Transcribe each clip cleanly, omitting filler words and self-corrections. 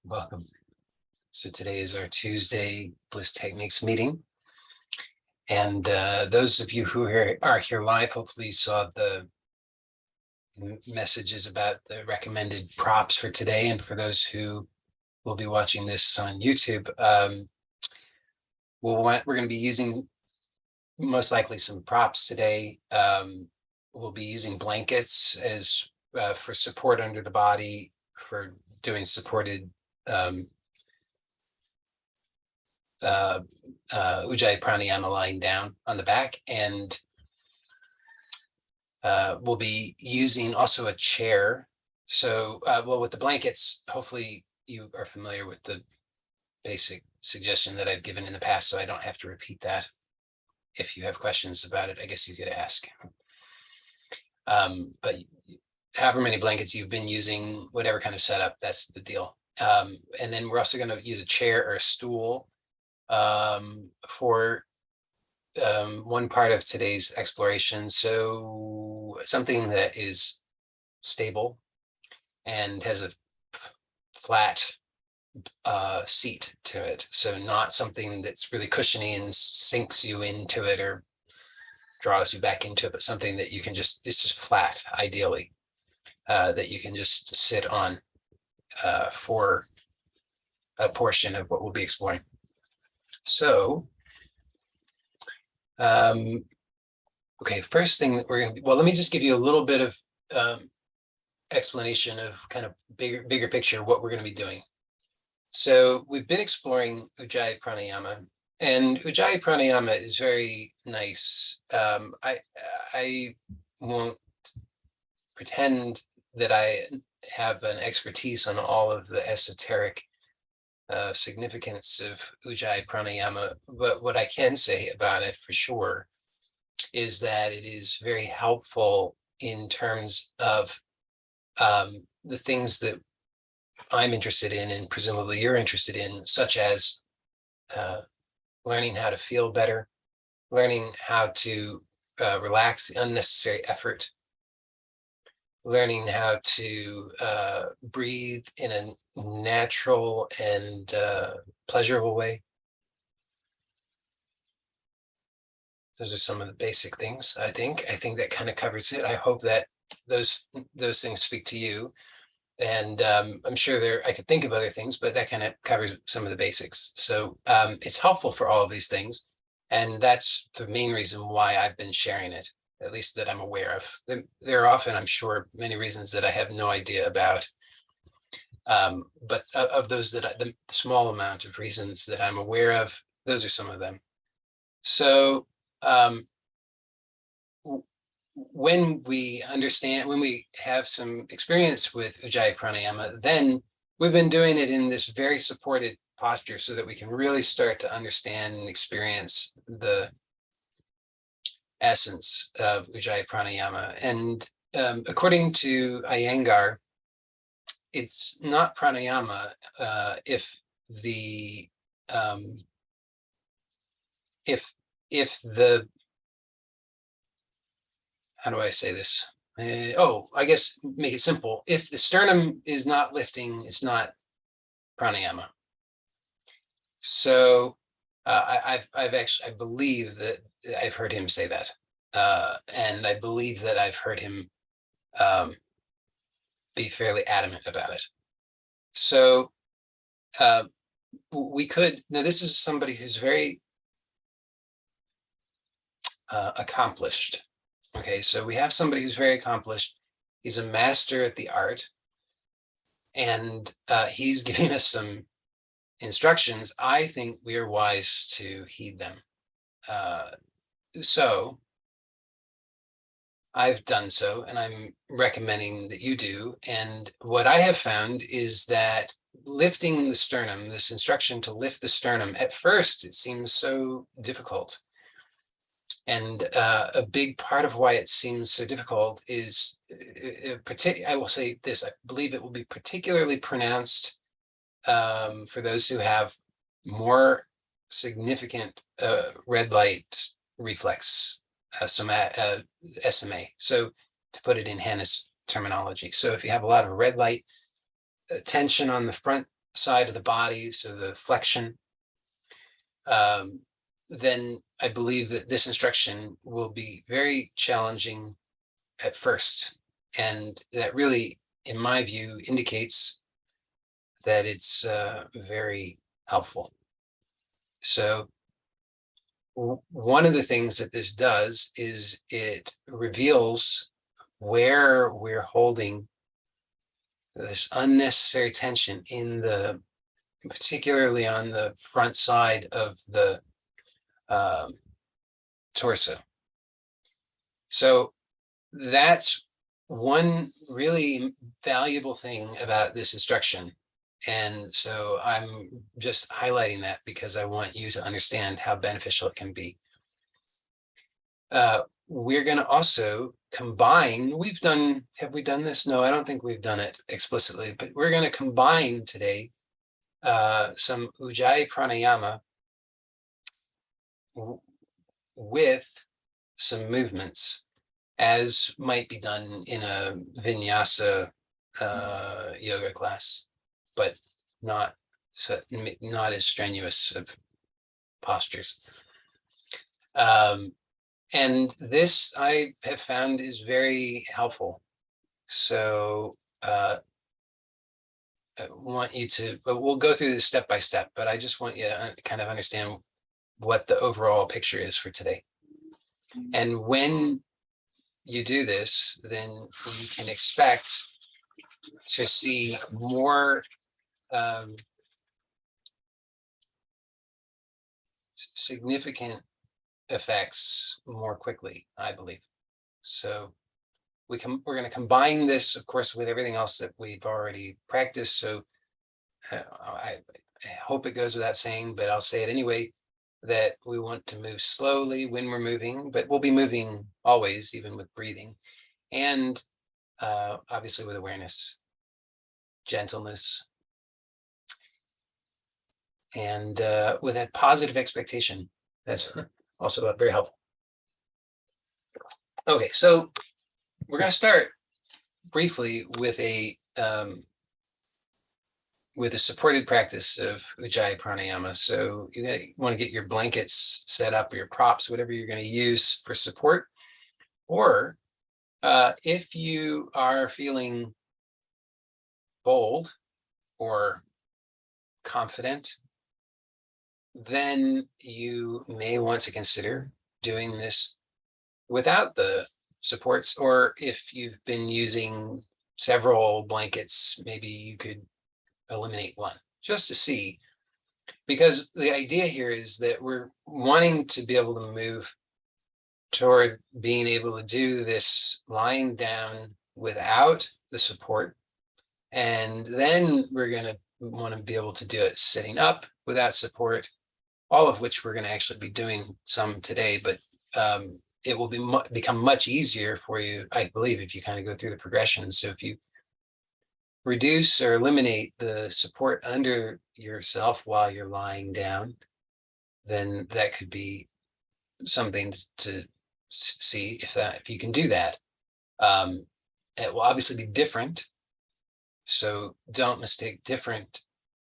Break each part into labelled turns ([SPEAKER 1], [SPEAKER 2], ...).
[SPEAKER 1] Welcome. So today is our Tuesday Bliss Techniques meeting. And those of you who are here live, hopefully saw the messages about the recommended props for today. And for those who will be watching this on YouTube, we're going to be using most likely some props today. We'll be using blankets as for support under the body, for doing supported Ujjayi Pranayama lying down on the back, and we'll be using also a chair. So, well, with the blankets, hopefully you are familiar with the basic suggestion that I've given in the past, so I don't have to repeat that. If you have questions about it, I guess you could ask. But however many blankets you've been using, whatever kind of setup, that's the deal. And then we're also going to use a chair or a stool for one part of today's exploration. So something that is stable and has a flat seat to it. So not something that's really cushiony and sinks you into it or draws you back into it, but something that you can it's just flat, ideally, that you can just sit on for a portion of what we'll be exploring. So, okay, first thing that we're going to, well, let me just give you a little bit of explanation of kind of bigger picture, what we're going to be doing. So we've been exploring Ujjayi Pranayama, and Ujjayi Pranayama is very nice. I won't pretend that I have an expertise on all of the esoteric significance of Ujjayi Pranayama, but what I can say about it for sure is that it is very helpful in terms of the things that I'm interested in, and presumably you're interested in, such as learning how to feel better, learning how to relax the unnecessary effort, learning how to breathe in a natural and pleasurable way. Those are some of the basic things, I think. I think that kind of covers it. I hope that those things speak to you. And I'm sure I could think of other things, but that kind of covers some of the basics. So it's helpful for all of these things. And that's the main reason why I've been sharing it, at least that I'm aware of. There are often, I'm sure, many reasons that I have no idea about. But of those the small amount of reasons that I'm aware of, those are some of them. So when we have some experience with Ujjayi Pranayama, then we've been doing it in this very supported posture so that we can really start to understand and experience the essence of Ujjayi Pranayama. And according to Iyengar, it's not pranayama if the how do I say this? I guess make it simple. If the sternum is not lifting, it's not pranayama. So I believe that I've heard him say that, and I believe that I've heard him be fairly adamant about it. So we could, now this is somebody who's very accomplished. Okay, so we have somebody who's very accomplished. He's a master at the art, and he's giving us some instructions. I think we are wise to heed them. So I've done so, and I'm recommending that you do. And what I have found is that lifting the sternum, this instruction to lift the sternum, at first it seems so difficult. And a big part of why it seems so difficult is, I will say this, I believe it will be particularly pronounced for those who have more significant red light reflex, SMA. So to put it in Hannah's terminology. So if you have a lot of red light tension on the front side of the body, so the flexion, then I believe that this instruction will be very challenging at first. And that really, in my view, indicates that it's very helpful. So one of the things that this does is it reveals where we're holding this unnecessary tension in the, particularly on the front side of the torso. So that's one really valuable thing about this instruction. And so I'm just highlighting that because I want you to understand how beneficial it can be. We're going to also combine, have we done this? No, I don't think we've done it explicitly, but we're going to combine today some Ujjayi Pranayama with some movements, as might be done in a vinyasa yoga class, but not as strenuous of postures. And this I have found is very helpful. So I want you to, but we'll go through this step by step, but I just want you to kind of understand what the overall picture is for today. And when you do this, then you can expect to see more significant effects more quickly, I believe. So we're going to combine this, of course, with everything else that we've already practiced. So I hope it goes without saying, but I'll say it anyway, that we want to move slowly when we're moving, but we'll be moving always, even with breathing, and obviously with awareness, gentleness, and with that positive expectation. That's also very helpful. Okay, so we're going to start briefly with a supported practice of Ujjayi Pranayama. So you want to get your blankets set up, or your props, whatever you're going to use for support. Or if you are feeling bold or confident, then you may want to consider doing this without the supports. Or if you've been using several blankets, maybe you could eliminate one just to see, because the idea here is that we're wanting to be able to move toward being able to do this lying down without the support. And then we're going to want to be able to do it sitting up without support, all of which we're going to actually be doing some today, but it will become much easier for you, I believe, if you kind of go through the progression. So if you reduce or eliminate the support under yourself while you're lying down, then that could be something to see if you can do that. It will obviously be different, so don't mistake different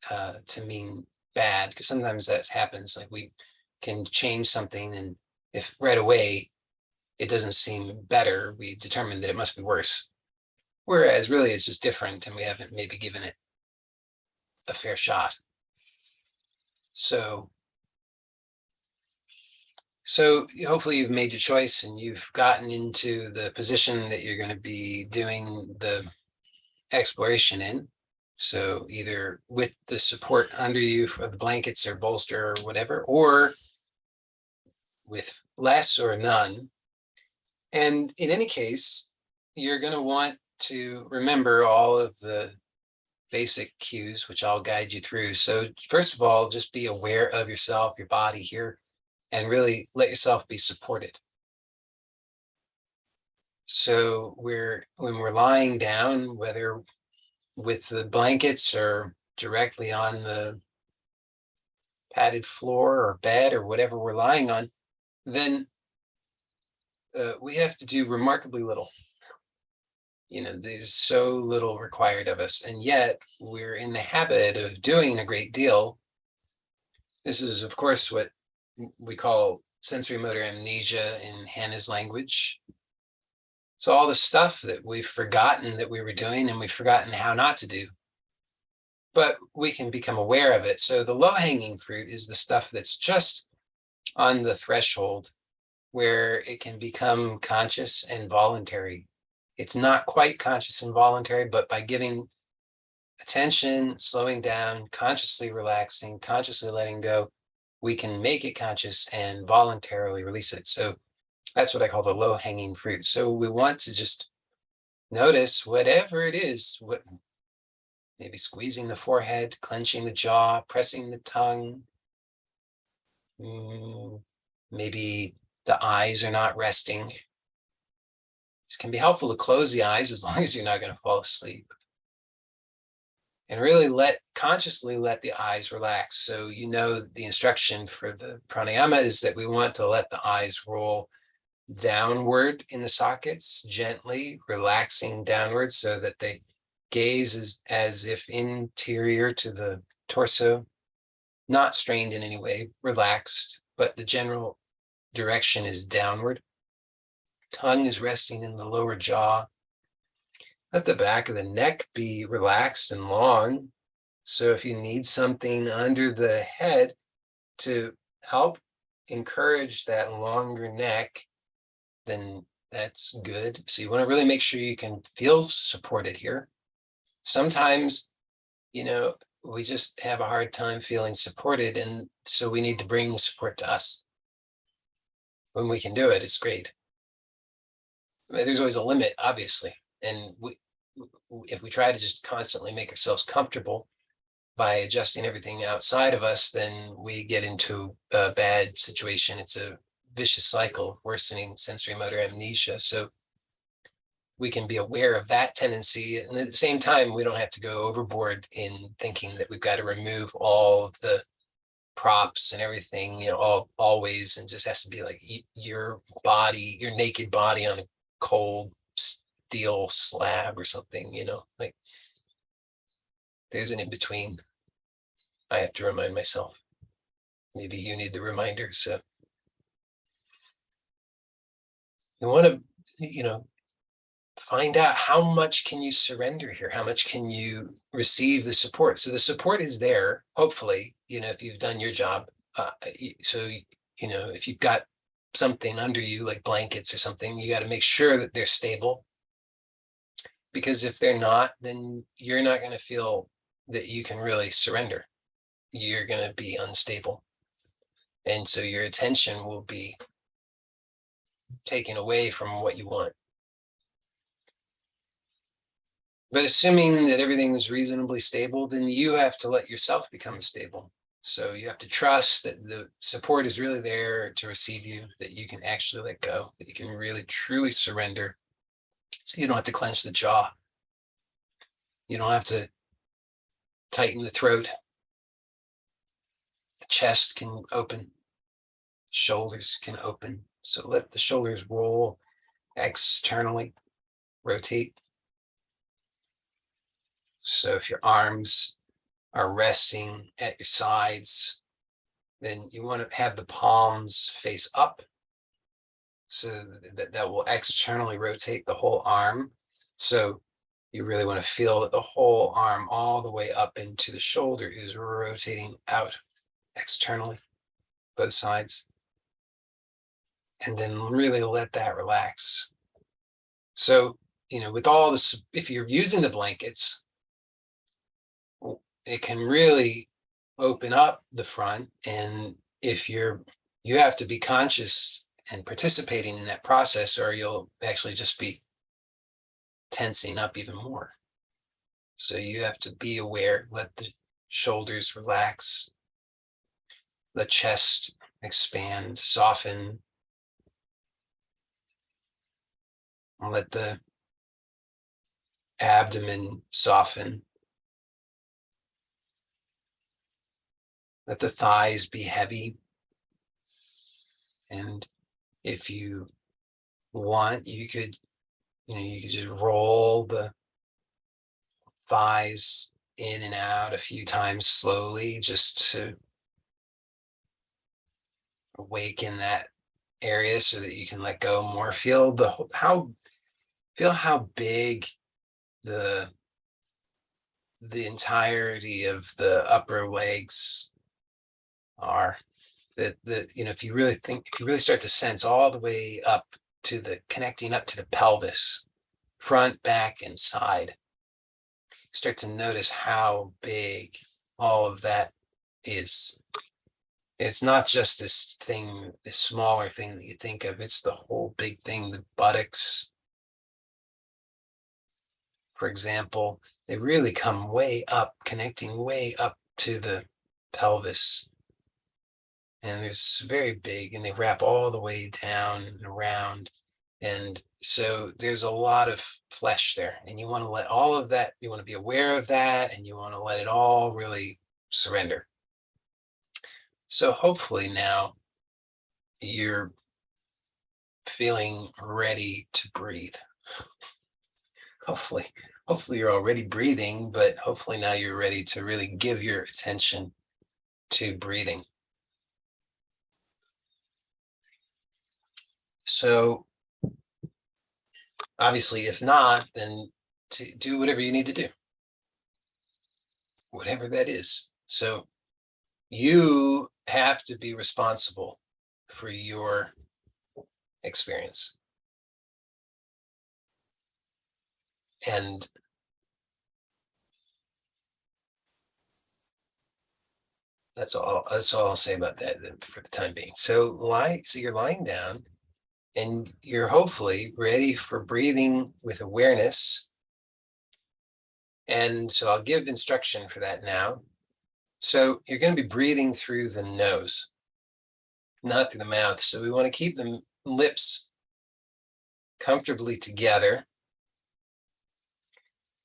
[SPEAKER 1] to mean bad, because sometimes that happens. Like, we can change something, and if right away it doesn't seem better, we determine that it must be worse. Whereas really it's just different, and we haven't maybe given it a fair shot. So hopefully you've made your choice and you've gotten into the position that you're going to be doing the exploration in. So either with the support under you of the blankets or bolster or whatever, or with less or none. And in any case, you're going to want to remember all of the basic cues, which I'll guide you through. So first of all, just be aware of yourself, your body here, and really let yourself be supported. So when we're lying down, whether with the blankets or directly on the padded floor or bed or whatever we're lying on, then we have to do remarkably little. There's so little required of us, and yet we're in the habit of doing a great deal. This is, of course, what we call sensory motor amnesia in Hannah's language. It's all the stuff that we've forgotten that we were doing, and we've forgotten how not to do. But we can become aware of it. So the low-hanging fruit is the stuff that's just on the threshold where it can become conscious and voluntary. It's not quite conscious and voluntary, but by giving attention, slowing down, consciously relaxing, consciously letting go, we can make it conscious and voluntarily release it. So that's what I call the low-hanging fruit. So we want to just notice whatever it is, maybe squeezing the forehead, clenching the jaw, pressing the tongue. Maybe the eyes are not resting. This can be helpful to close the eyes as long as you're not going to fall asleep. And really consciously let the eyes relax. So the instruction for the pranayama is that we want to let the eyes roll downward in the sockets, gently relaxing downward so that the gaze is as if interior to the torso, not strained in any way, relaxed, but the general direction is downward. Tongue is resting in the lower jaw. Let the back of the neck be relaxed and long. So if you need something under the head to help encourage that longer neck, then that's good. So you want to really make sure you can feel supported here. Sometimes, we just have a hard time feeling supported, and so we need to bring the support to us. When we can do it, it's great. There's always a limit, obviously, and if we try to just constantly make ourselves comfortable by adjusting everything outside of us, then we get into a bad situation. It's a vicious cycle, worsening sensory motor amnesia. So we can be aware of that tendency, and at the same time, we don't have to go overboard in thinking that we've got to remove all of the props and everything, always, and just has to be like your naked body on a cold steel slab or something, like there's an in-between. I have to remind myself. Maybe you need the reminder. So you want to, find out how much can you surrender here? How much can you receive the support? So the support is there, hopefully, if you've done your job. So, if you've got something under you, like blankets or something, you got to make sure that they're stable. Because if they're not, then you're not going to feel that you can really surrender. You're going to be unstable. And so your attention will be taken away from what you want. But assuming that everything is reasonably stable, then you have to let yourself become stable. So you have to trust that the support is really there to receive you, that you can actually let go, that you can really truly surrender. So you don't have to clench the jaw. You don't have to tighten the throat. The chest can open. Shoulders can open. So let the shoulders roll externally, rotate. So if your arms are resting at your sides, then you want to have the palms face up so that will externally rotate the whole arm. So you really want to feel that the whole arm all the way up into the shoulder is rotating out externally, both sides. And then really let that relax. So, with all this, if you're using the blankets, it can really open up the front. And if you have to be conscious and participating in that process, or you'll actually just be tensing up even more. So you have to be aware, let the shoulders relax, the chest expand, soften, and let the abdomen soften. Let the thighs be heavy. And if you want, you could You can just roll the thighs in and out a few times slowly, just to awaken that area so that you can let go more. Feel how big the entirety of the upper legs are. That if you really start to sense all the way up to connecting up to the pelvis, front, back, and side, start to notice how big all of that is. It's not just this smaller thing that you think of. It's the whole big thing. The buttocks, for example, they really come way up, connecting way up to the pelvis. And it's very big, and they wrap all the way down and around. And so there's a lot of flesh there, and you want to let all of that, you want to be aware of that, and you want to let it all really surrender. So hopefully now you're feeling ready to breathe. Hopefully you're already breathing, but hopefully now you're ready to really give your attention to breathing. So obviously, if not, then to do whatever you need to do, whatever that is. So you have to be responsible for your experience. And that's all I'll say about that for the time being. So you're lying down, and you're hopefully ready for breathing with awareness. And so I'll give instruction for that now. So you're going to be breathing through the nose, not through the mouth. So we want to keep the lips comfortably together.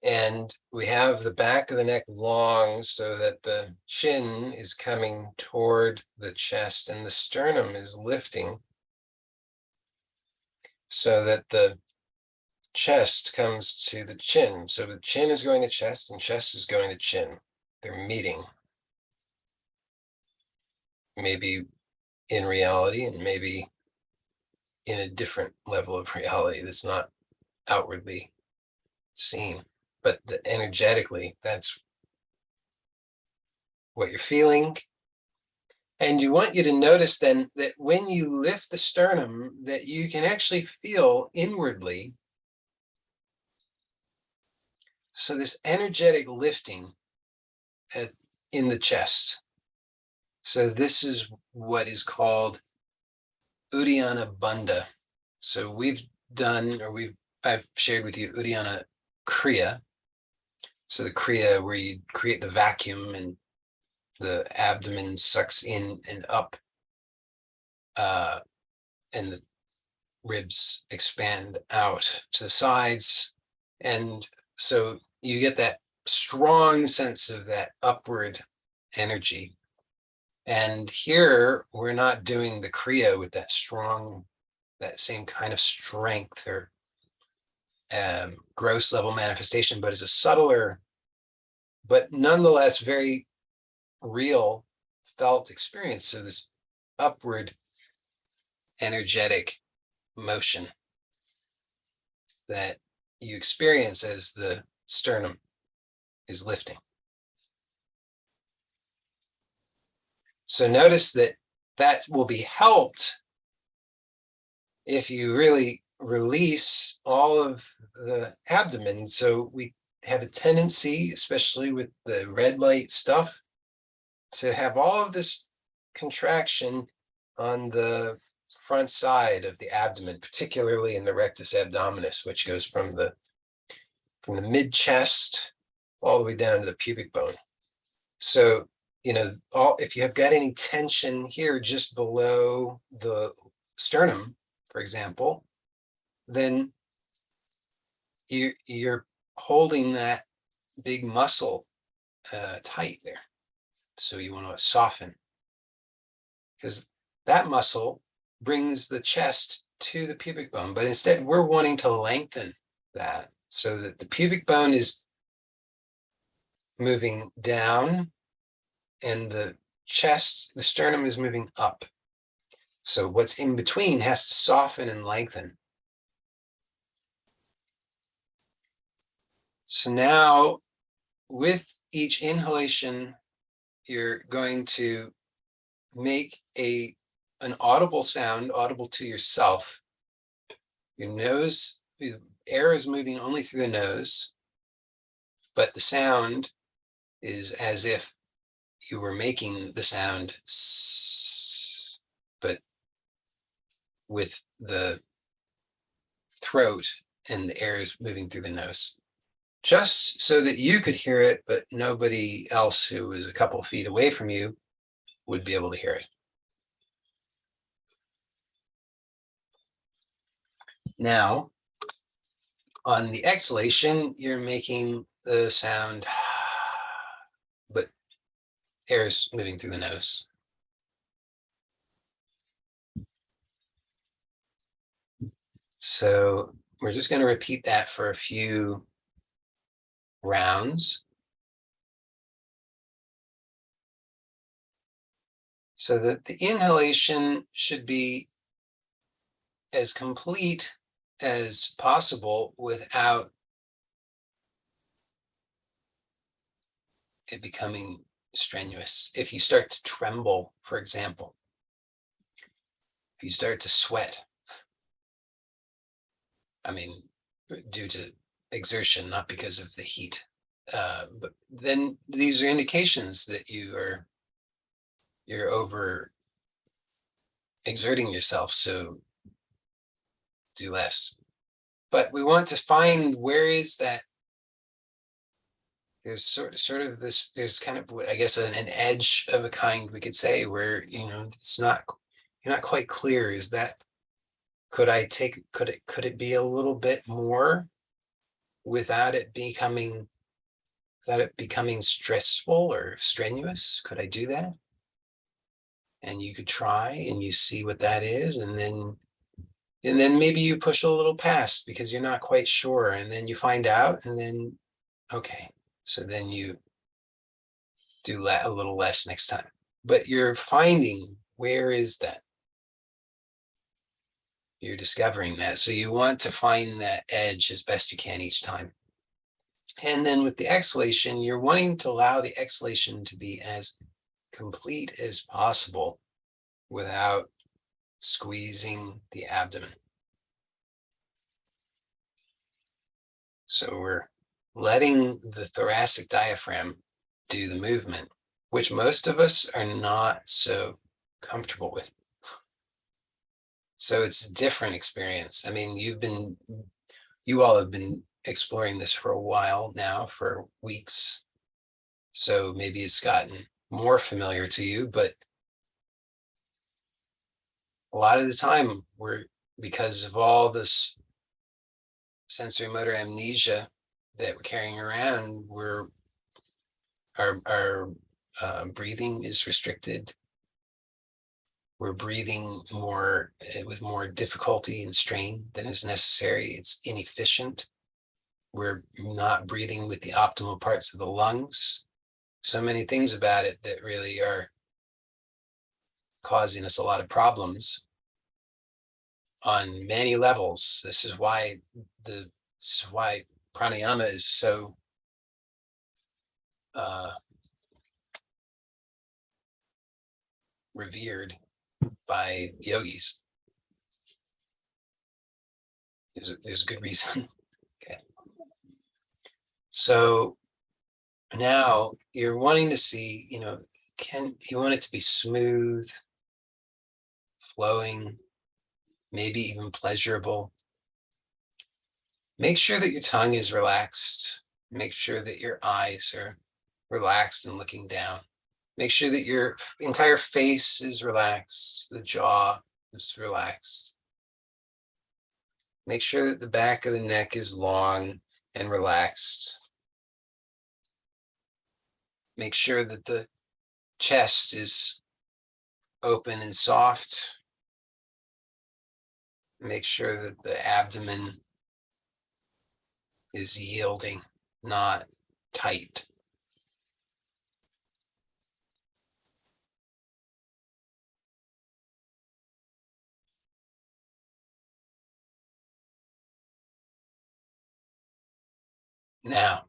[SPEAKER 1] And we have the back of the neck long so that the chin is coming toward the chest and the sternum is lifting so that the chest comes to the chin. So the chin is going to chest and chest is going to chin. They're meeting. Maybe in reality and maybe in a different level of reality that's not outwardly seen. But energetically, that's what you're feeling. And you want you to notice then that when you lift the sternum, that you can actually feel inwardly. So this energetic lifting in the chest. So this is what is called Uddiyana Bandha. So I've shared with you Uddiyana Kriya. So the Kriya where you create the vacuum and the abdomen sucks in and up, and the ribs expand out to the sides. And so you get that strong sense of that upward energy. And here we're not doing the Kriya with that same kind of strength or gross level manifestation, but it's a subtler, but nonetheless very real felt experience of this upward energetic motion that you experience as the sternum is lifting. So notice that will be helped if you really release all of the abdomen. So we have a tendency, especially with the red light stuff, to have all of this contraction on the front side of the abdomen, particularly in the rectus abdominis, which goes from the mid chest all the way down to the pubic bone. So, if you have got any tension here just below the sternum, for example, then you're holding that big muscle tight there. So you want to soften, because that muscle brings the chest to the pubic bone, but instead we're wanting to lengthen that so that the pubic bone is moving down and the chest, the sternum is moving up. So what's in between has to soften and lengthen. So now with each inhalation, you're going to make an audible sound, audible to yourself. Your nose, the air is moving only through the nose, but the sound is as if you were making the sound s, but with the throat and the air is moving through the nose. Just so that you could hear it, but nobody else who was a couple feet away from you would be able to hear it. Now, on the exhalation, you're making the sound, but air is moving through the nose. So we're just going to repeat that for a few rounds. So that the inhalation should be as complete as possible without it becoming strenuous. If you start to tremble, for example, if you start to sweat, I mean, due to exertion, not because of the heat, but then these are indications that you're over exerting yourself, so do less. But we want to find where is that. There's sort of this, there's kind of, I guess, an edge of a kind, we could say, where, it's not, you're not quite clear. Is that, could it be a little bit more without it becoming stressful or strenuous? Could I do that? And you could try and you see what that is, and then maybe you push a little past because you're not quite sure, and then you find out, and then okay, so then you do a little less next time. But you're finding, where is that? You're discovering that. So you want to find that edge as best you can each time. And then with the exhalation, you're wanting to allow the exhalation to be as complete as possible without squeezing the abdomen. So we're letting the thoracic diaphragm do the movement, which most of us are not so comfortable with. So it's a different experience. I mean, you all have been exploring this for a while now, for weeks. So maybe it's gotten more familiar to you, but a lot of the time because of all this sensory motor amnesia that we're carrying around, our breathing is restricted. We're breathing with more difficulty and strain than is necessary. It's inefficient. We're not breathing with the optimal parts of the lungs. So many things about it that really are causing us a lot of problems on many levels. This is why pranayama is so revered by yogis. There's a good reason. Okay. So now you're wanting to see, you want it to be smooth, flowing, maybe even pleasurable. Make sure that your tongue is relaxed. Make sure that your eyes are relaxed and looking down. Make sure that your entire face is relaxed, the jaw is relaxed. Make sure that the back of the neck is long and relaxed. Make sure that the chest is open and soft. Make sure that the abdomen is yielding, not tight. Now,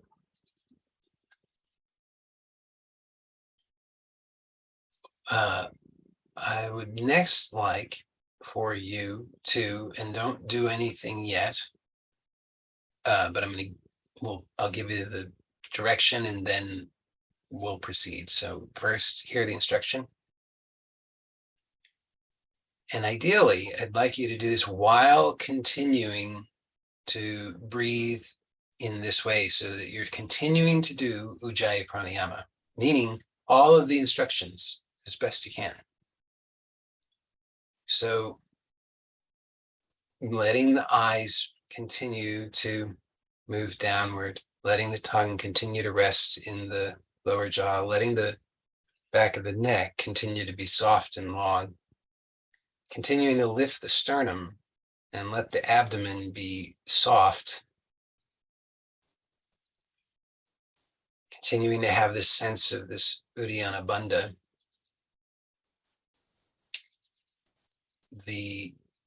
[SPEAKER 1] I would next like for you to, and don't do anything yet, but I'll give you the direction and then we'll proceed. So first, hear the instruction. And ideally, I'd like you to do this while continuing to breathe in this way so that you're continuing to do Ujjayi Pranayama, meaning all of the instructions as best you can. So letting the eyes continue to move downward, letting the tongue continue to rest in the lower jaw, letting the back of the neck continue to be soft and long, continuing to lift the sternum and let the abdomen be soft, continuing to have this sense of this Uddiyana Bandha.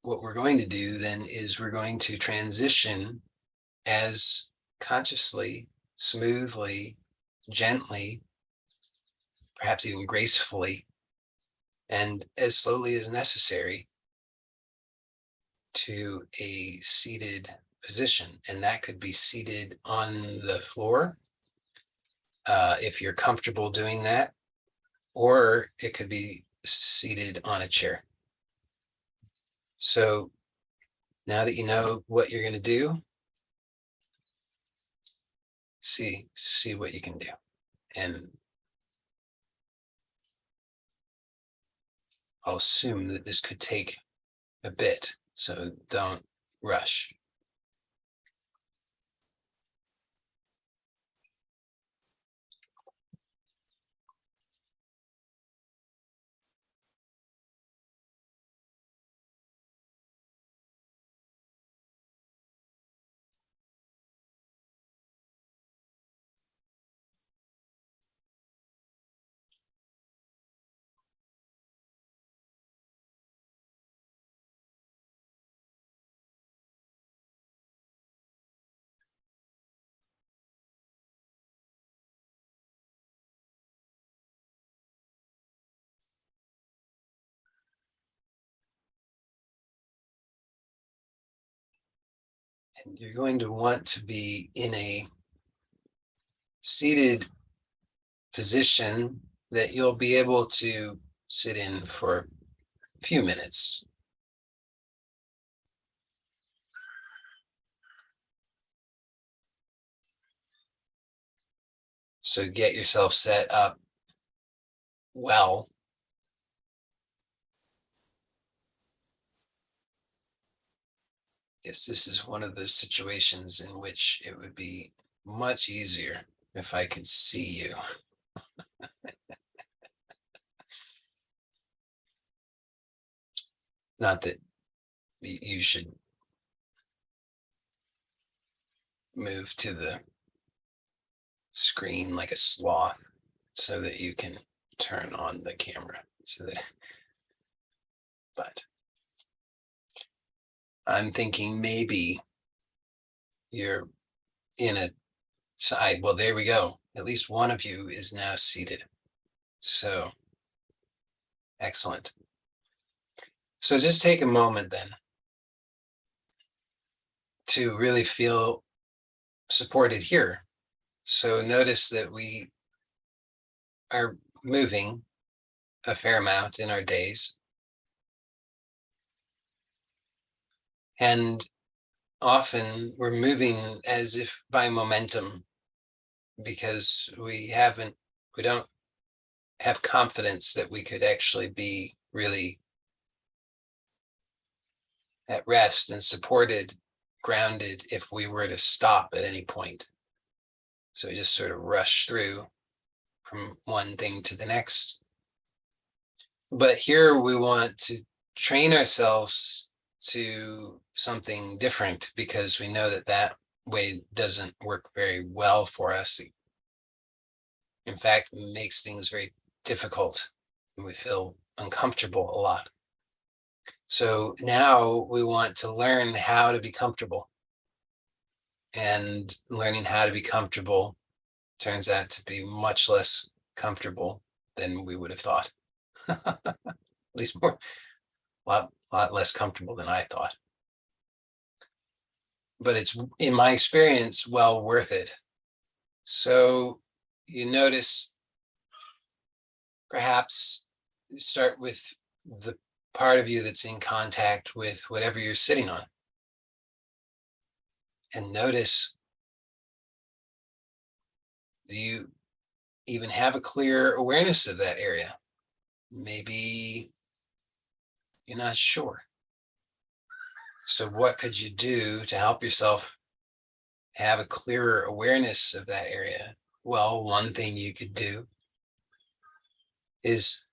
[SPEAKER 1] What we're going to do then is we're going to transition as consciously, smoothly, gently, perhaps even gracefully, and as slowly as necessary to a seated position. And that could be seated on the floor, if you're comfortable doing that, or it could be seated on a chair. So now that you know what you're going to do, see what you can do. And I'll assume that this could take a bit, so don't rush. And you're going to want to be in a seated position that you'll be able to sit in for a few minutes. So get yourself set up well. Yes, this is one of those situations in which it would be much easier if I could see you. Not that you should move to the screen like a sloth so that you can turn on the camera, but I'm thinking maybe you're in a side. Well, there we go. At least one of you is now seated. So excellent. So just take a moment then to really feel supported here. So notice that we are moving a fair amount in our days. And often we're moving as if by momentum, because we don't have confidence that we could actually be really at rest and supported, grounded, if we were to stop at any point. So we just sort of rush through from one thing to the next. But here we want to train ourselves to something different, because we know that way doesn't work very well for us. In fact, it makes things very difficult and we feel uncomfortable a lot. So now we want to learn how to be comfortable. And learning how to be comfortable turns out to be much less comfortable than we would have thought. At least a lot less comfortable than I thought. But it's, in my experience, well worth it. So you notice, perhaps start with the part of you that's in contact with whatever you're sitting on. And notice, do you even have a clear awareness of that area? Maybe you're not sure. So what could you do to help yourself have a clearer awareness of that area? Well, one thing you could do is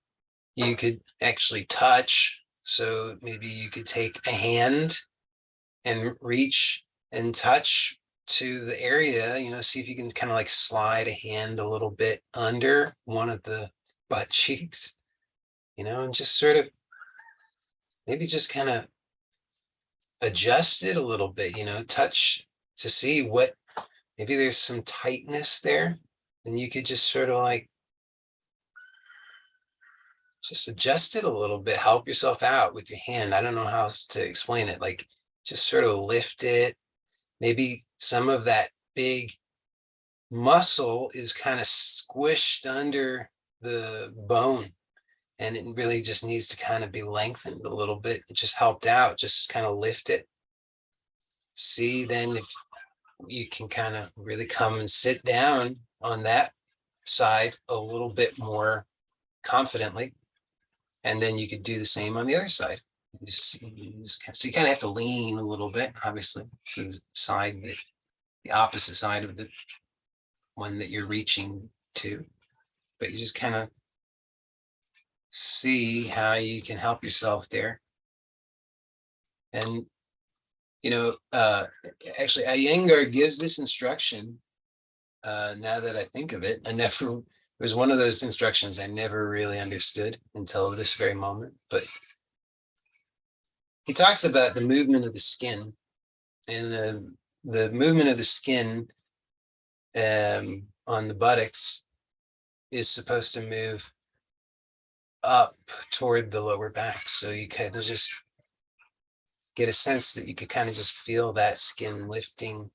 [SPEAKER 1] you could actually touch. So maybe you could take a hand and reach and touch to the area, see if you can kind of like slide a hand a little bit under one of the butt cheeks, and just sort of maybe just kind of adjust it a little bit, touch to see what, maybe there's some tightness there. Then you could just sort of like just adjust it a little bit, help yourself out with your hand. I don't know how to explain it. Like just sort of lift it. Maybe some of that big muscle is kind of squished under the bone and it really just needs to kind of be lengthened a little bit. It just helped out, just kind of lift it. See then if you can kind of really come and sit down on that side a little bit more confidently. And then you could do the same on the other side. So you kind of have to lean a little bit, obviously, to the side, the opposite side of the one that you're reaching to. But you just kind of see how you can help yourself there. And, actually, Iyengar gives this instruction. Now that I think of it, it was one of those instructions I never really understood until this very moment. But he talks about the movement of the skin, and the movement of the skin on the buttocks is supposed to move up toward the lower back. So you kind of just get a sense that you could kind of just feel that skin lifting.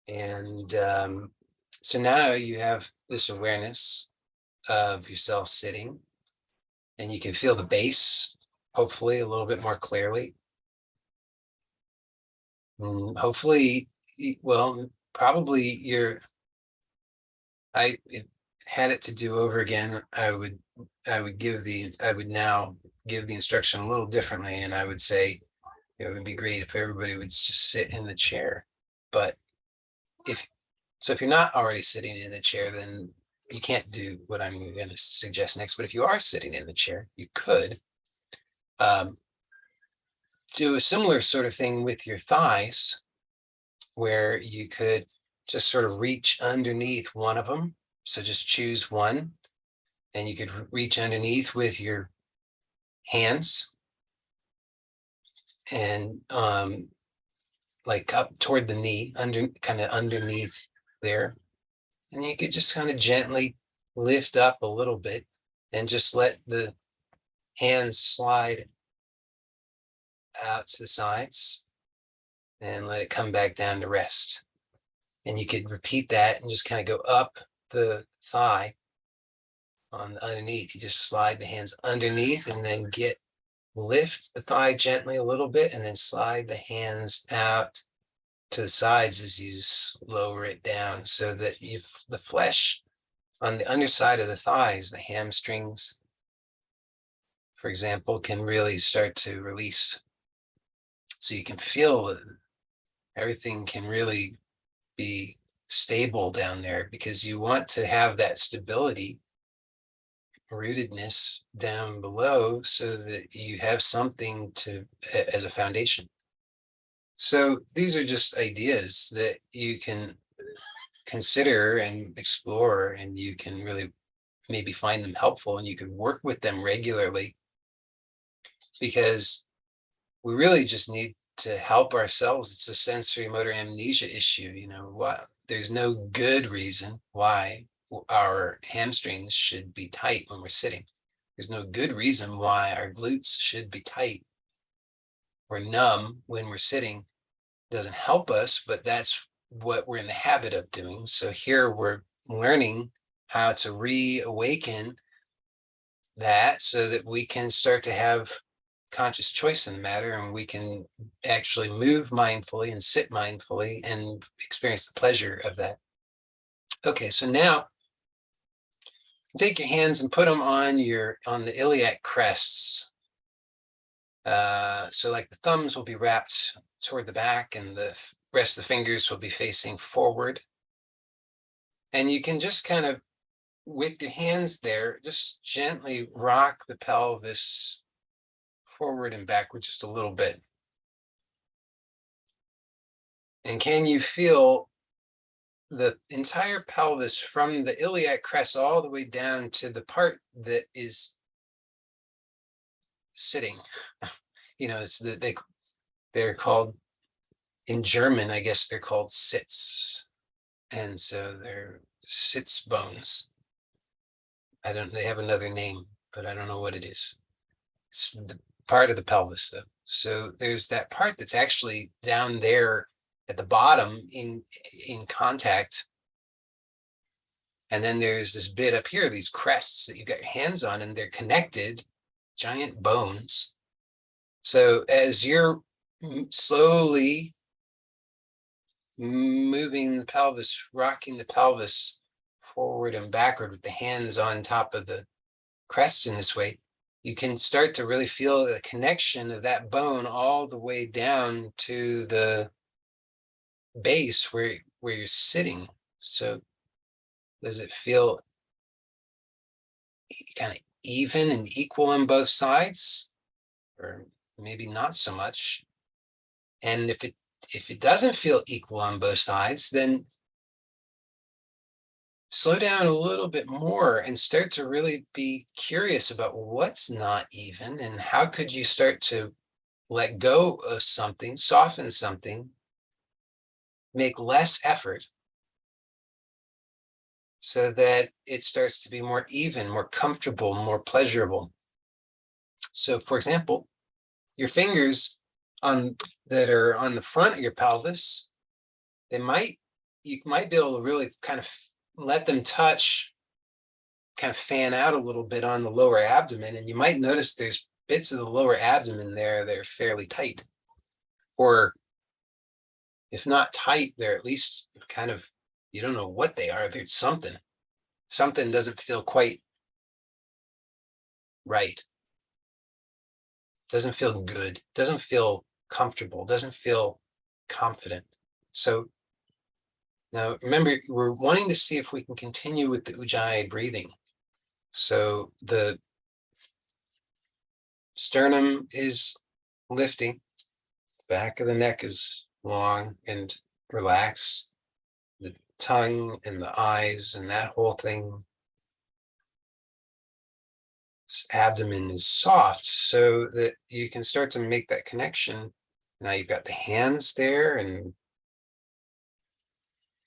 [SPEAKER 1] And so now you have this awareness of yourself sitting, and you can feel the base, hopefully a little bit more clearly. And hopefully, well, probably I had it to do over again, I would now give the instruction a little differently, and I would say it would be great if everybody would just sit in the chair. But if you're not already sitting in the chair, then you can't do what I'm going to suggest next. But if you are sitting in the chair, you could do a similar sort of thing with your thighs, where you could just sort of reach underneath one of them. So just choose one, and you could reach underneath with your hands and like up toward the knee, kind of underneath there. And you could just kind of gently lift up a little bit and just let the hands slide out to the sides and let it come back down to rest. And you could repeat that and just kind of go up the thigh on underneath. You just slide the hands underneath and then lift the thigh gently a little bit and then slide the hands out to the sides as you lower it down, so that the flesh on the underside of the thighs, the hamstrings, for example, can really start to release. So you can feel that everything can really be stable down there, because you want to have that stability rootedness down below so that you have something to as a foundation. So these are just ideas that you can consider and explore, and you can really maybe find them helpful, and you can work with them regularly, because we really just need to help ourselves. It's a sensory motor amnesia issue. What, there's no good reason why our hamstrings should be tight when we're sitting. There's no good reason why our glutes should be tight or numb when we're sitting. It doesn't help us, but that's what we're in the habit of doing. So here we're learning how to reawaken that so that we can start to have conscious choice in the matter, and we can actually move mindfully and sit mindfully and experience the pleasure of that. Okay, so now take your hands and put them on the iliac crests. So like the thumbs will be wrapped toward the back, and the rest of the fingers will be facing forward. And you can just kind of, with your hands there, just gently rock the pelvis forward and backward just a little bit. And can you feel the entire pelvis from the iliac crest all the way down to the part that is sitting? It's they're called, in German, I guess they're called sits. And so they're sits bones. They have another name, but I don't know what it is. It's the part of the pelvis, though. So there's that part that's actually down there at the bottom in contact. And then there's this bit up here, these crests that you got your hands on, and they're connected, giant bones. So as you're slowly moving the pelvis, rocking the pelvis forward and backward with the hands on top of the crests in this way, you can start to really feel the connection of that bone all the way down to the base where you're sitting. So does it feel kind of even and equal on both sides, or maybe not so much? And if it doesn't feel equal on both sides, then slow down a little bit more and start to really be curious about what's not even, and how could you start to let go of something, soften something, make less effort, so that it starts to be more even, more comfortable, more pleasurable. So, for example, your fingers that are on the front of your pelvis, you might be able to really kind of let them touch, kind of fan out a little bit on the lower abdomen, and you might notice there's bits of the lower abdomen there that are fairly tight, or if not tight, they're at least kind of, you don't know what they are. There's something doesn't feel quite right, doesn't feel good, doesn't feel comfortable, doesn't feel confident. So now remember, we're wanting to see if we can continue with the Ujjayi breathing. So the sternum is lifting, the back of the neck is long and relaxed, the tongue and the eyes and that whole thing. This abdomen is soft, so that you can start to make that connection. Now you've got the hands there and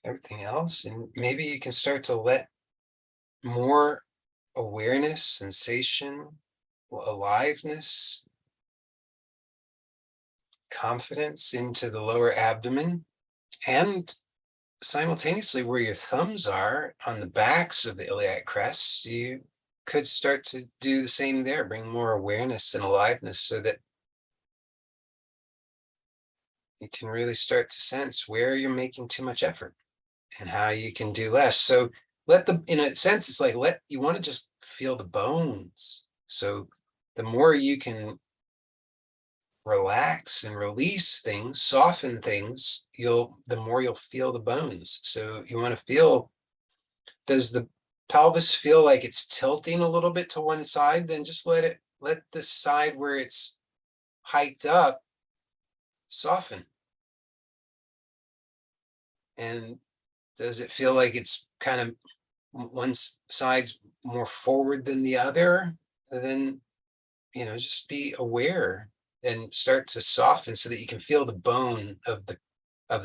[SPEAKER 1] everything else, and maybe you can start to let more awareness, sensation, aliveness, confidence into the lower abdomen, and simultaneously where your thumbs are on the backs of the iliac crests, you could start to do the same there, bring more awareness and aliveness, so that you can really start to sense where you're making too much effort and how you can do less. So in a sense, it's like, you want to just feel the bones. So the more you can relax and release things, soften things, the more you'll feel the bones. So you want to feel, does the pelvis feel like it's tilting a little bit to one side, then just let the side where it's hiked up soften. And does it feel like it's kind of one side's more forward than the other? Then, just be aware and start to soften so that you can feel the bone of the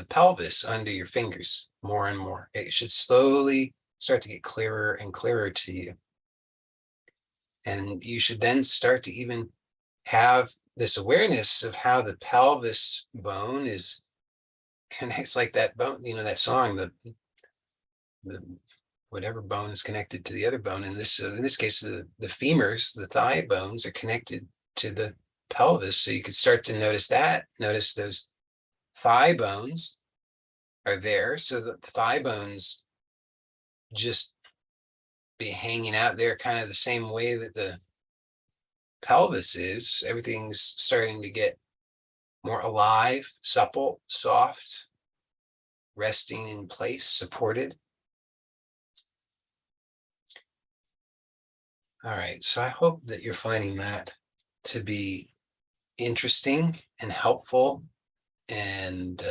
[SPEAKER 1] pelvis under your fingers more and more. It should slowly start to get clearer and clearer to you. And you should then start to even have this awareness of how the pelvis bone connects, like that bone, that song, the whatever bone is connected to the other bone. In this case, the femurs, the thigh bones, are connected to the pelvis. So you could start to notice those thigh bones are there. So the thigh bones just be hanging out there kind of the same way that the pelvis is. Everything's starting to get more alive, supple, soft, resting in place, supported. All right, so I hope that you're finding that to be interesting and helpful. And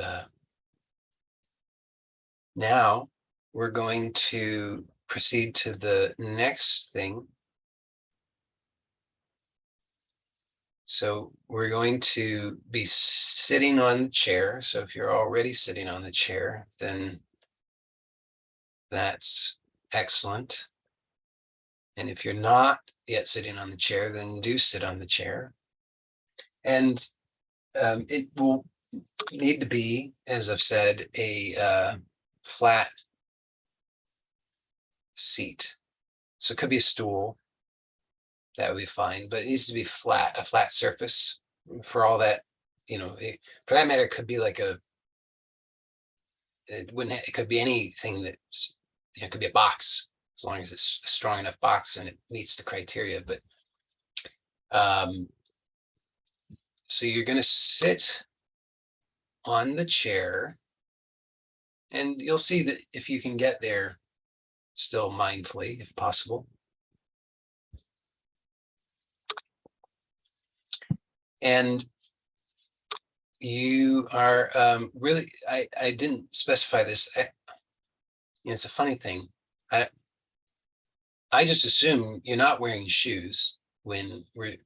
[SPEAKER 1] now we're going to proceed to the next thing. So we're going to be sitting on the chair. So if you're already sitting on the chair, then that's excellent. And if you're not yet sitting on the chair, then do sit on the chair. And it will need to be, as I've said, a flat seat. So it could be a stool. That would be fine, but it needs to be flat, a flat surface. For all that, for that matter, it could be like it could be anything that's, it could be a box, as long as it's a strong enough box and it meets the criteria. But so you're going to sit on the chair, and you'll see that if you can get there still mindfully, if possible. And you are really, I didn't specify this. It's a funny thing. I just assume you're not wearing shoes when we're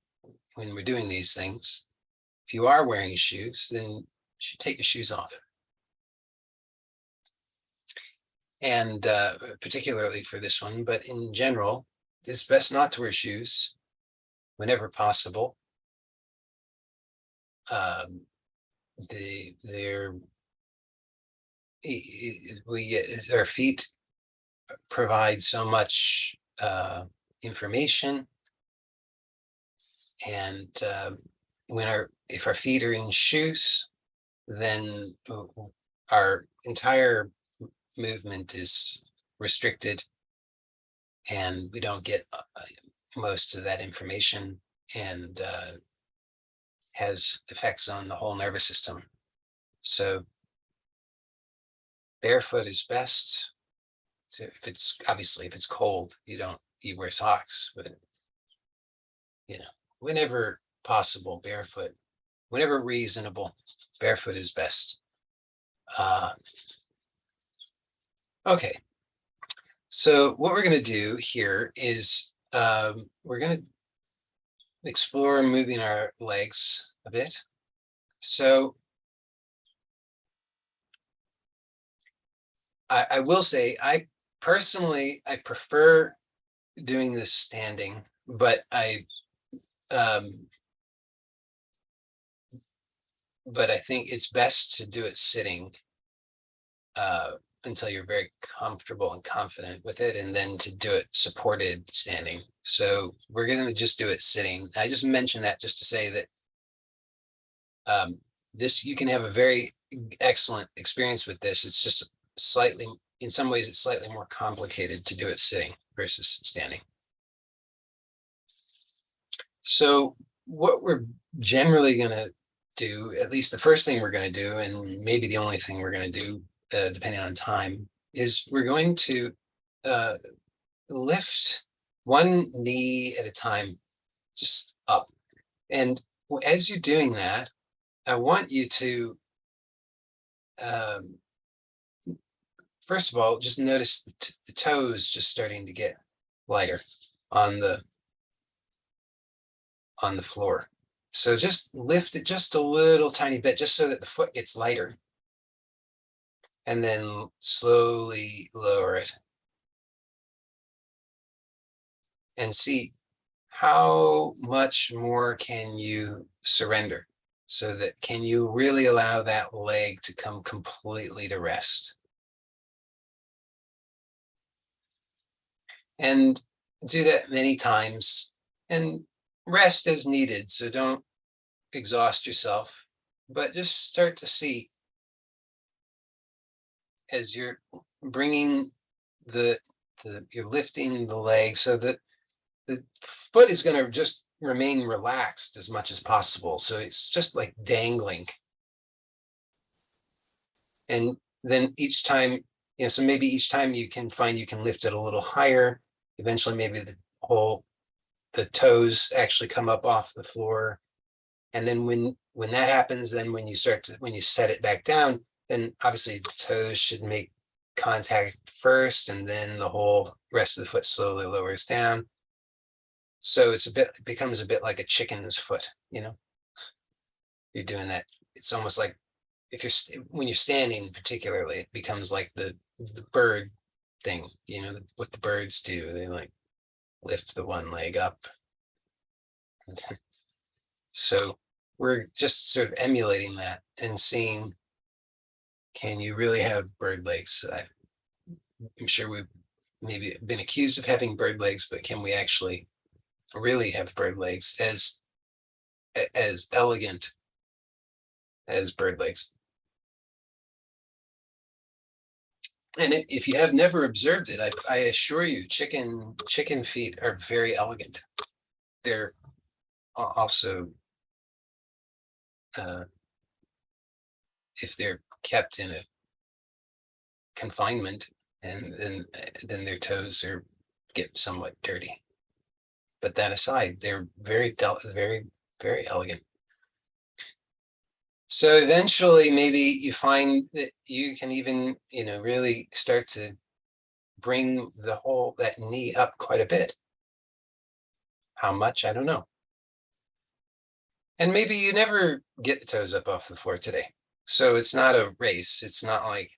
[SPEAKER 1] doing these things. If you are wearing shoes, then you should take your shoes off. And particularly for this one, but in general, it's best not to wear shoes whenever possible. Our feet provide so much information, and if our feet are in shoes, then our entire movement is restricted, and we don't get most of that information, and has effects on the whole nervous system. So barefoot is best. So if it's cold, you wear socks, but whenever possible, barefoot, whenever reasonable, barefoot is best. Okay, so what we're going to do here is we're going to explore moving our legs a bit. So I will say, I personally prefer doing this standing, but I think it's best to do it sitting until you're very comfortable and confident with it, and then to do it supported standing. So we're going to just do it sitting. I just mentioned that just to say that you can have a very excellent experience with this. It's just in some ways, it's slightly more complicated to do it sitting versus standing. So what we're generally going to do, at least the first thing we're going to do, and maybe the only thing we're going to do, depending on time, is we're going to lift one knee at a time, just up. And as you're doing that, I want you to, first of all, just notice the toes just starting to get lighter on the floor. So just lift it just a little tiny bit, just so that the foot gets lighter. And then slowly lower it. And see how much more can you surrender, so that can you really allow that leg to come completely to rest. And do that many times and rest as needed. So don't exhaust yourself, but just start to see as you're bringing you're lifting the leg so that the foot is going to just remain relaxed as much as possible. So it's just like dangling. And then each time, so maybe each time you can find you can lift it a little higher. Eventually, maybe the toes actually come up off the floor. And then when that happens, then when you set it back down, then obviously the toes should make contact first, and then the whole rest of the foot slowly lowers down. So it becomes a bit like a chicken's foot, You're doing that. It's almost like when you're standing, particularly, it becomes like the bird thing, what the birds do. They like lift the one leg up. So we're just sort of emulating that and seeing, can you really have bird legs? I'm sure we've maybe been accused of having bird legs, but can we actually really have bird legs as elegant as bird legs? And if you have never observed it, I assure you, chicken feet are very elegant. They're also, if they're kept in a confinement, and then their toes get somewhat dirty. But that aside, they're very very elegant. So eventually, maybe you find that you can even, really start to bring that knee up quite a bit. How much, I don't know. And maybe you never get the toes up off the floor today. So it's not a race. It's not like,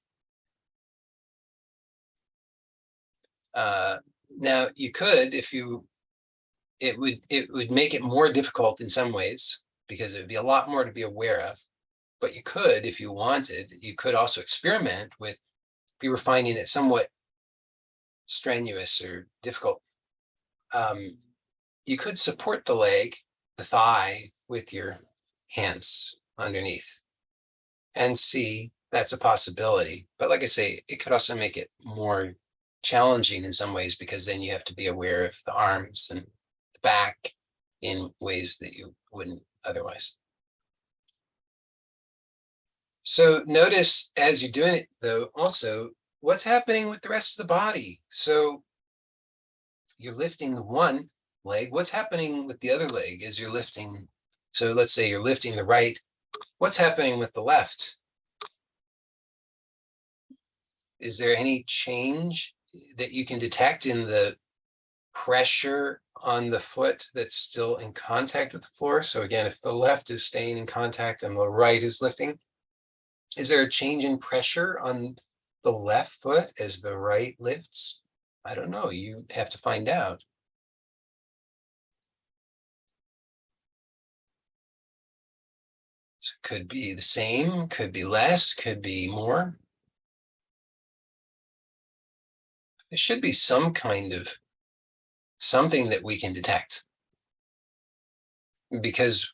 [SPEAKER 1] now you could, it would make it more difficult in some ways, because it would be a lot more to be aware of. But you could, if you wanted, you could also experiment with, if you were finding it somewhat strenuous or difficult, you could support the thigh, with your hands underneath, and see, that's a possibility. But like I say, it could also make it more challenging in some ways, because then you have to be aware of the arms and the back in ways that you wouldn't otherwise. So notice as you're doing it, though, also what's happening with the rest of the body. So you're lifting the one leg. What's happening with the other leg as you're lifting? So let's say you're lifting the right. What's happening with the left? Is there any change that you can detect in the pressure on the foot that's still in contact with the floor? So again, if the left is staying in contact and the right is lifting, is there a change in pressure on the left foot as the right lifts? I don't know. You have to find out. So it could be the same, could be less, could be more. There should be some kind of something that we can detect, because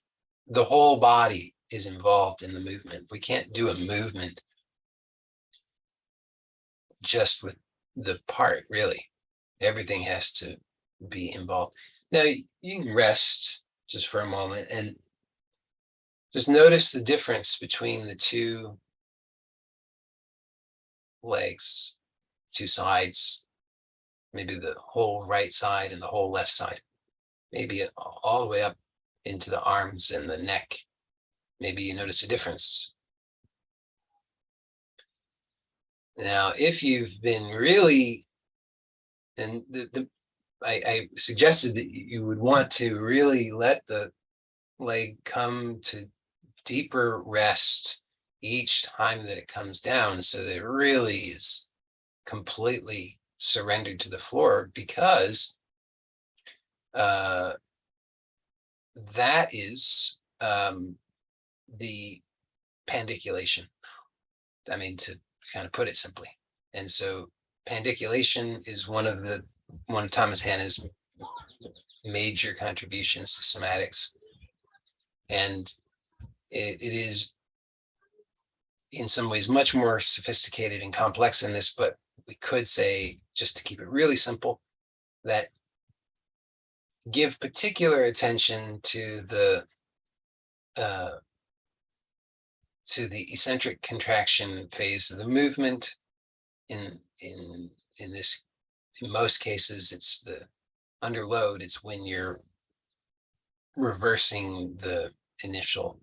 [SPEAKER 1] the whole body is involved in the movement. We can't do a movement just with the part, really. Everything has to be involved. Now, you can rest just for a moment and just notice the difference between the two legs, two sides. maybe the whole right side and the whole left side, maybe all the way up into the arms and the neck. Maybe you notice a difference. Now, if you've been really, and I suggested that you would want to really let the leg come to deeper rest each time that it comes down, so that it really is completely surrendered to the floor, because that is the pandiculation. I mean, to kind of put it simply. And so pandiculation is one of Thomas Hanna's major contributions to somatics. And it is in some ways much more sophisticated and complex than this, but we could say, just to keep it really simple, that give particular attention to the eccentric contraction phase of the movement. In most cases, it's the under load. It's when you're reversing the initial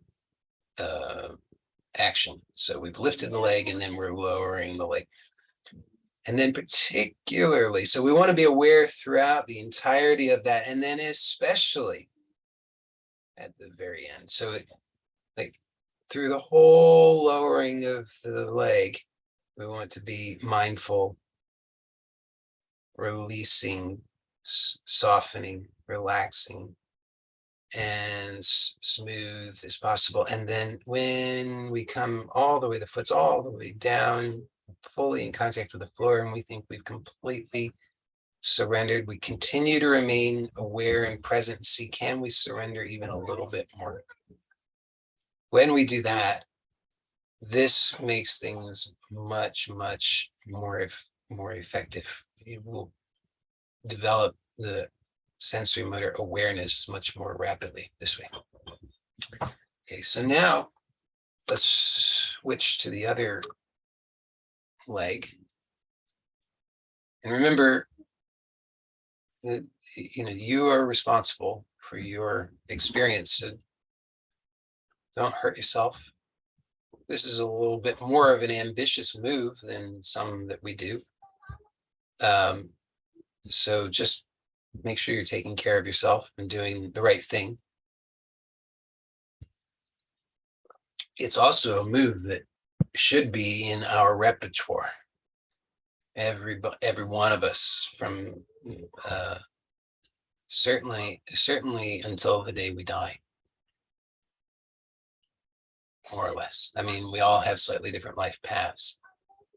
[SPEAKER 1] action. So we've lifted the leg and then we're lowering the leg. And then particularly, so we want to be aware throughout the entirety of that, and then especially at the very end. So like through the whole lowering of the leg, we want to be mindful, releasing, softening, relaxing, and smooth as possible. And then when we come all the way, the foot's all the way down, fully in contact with the floor, and we think we've completely surrendered, we continue to remain aware and present and see, can we surrender even a little bit more? When we do that, this makes things much, much more effective. You will develop the sensory motor awareness much more rapidly this way. Okay, so now let's switch to the other leg. And remember that you are responsible for your experience, so don't hurt yourself. This is a little bit more of an ambitious move than some that we do. So just make sure you're taking care of yourself and doing the right thing. It's also a move that should be in our repertoire. Every one of us, from certainly until the day we die, more or less. I mean, we all have slightly different life paths,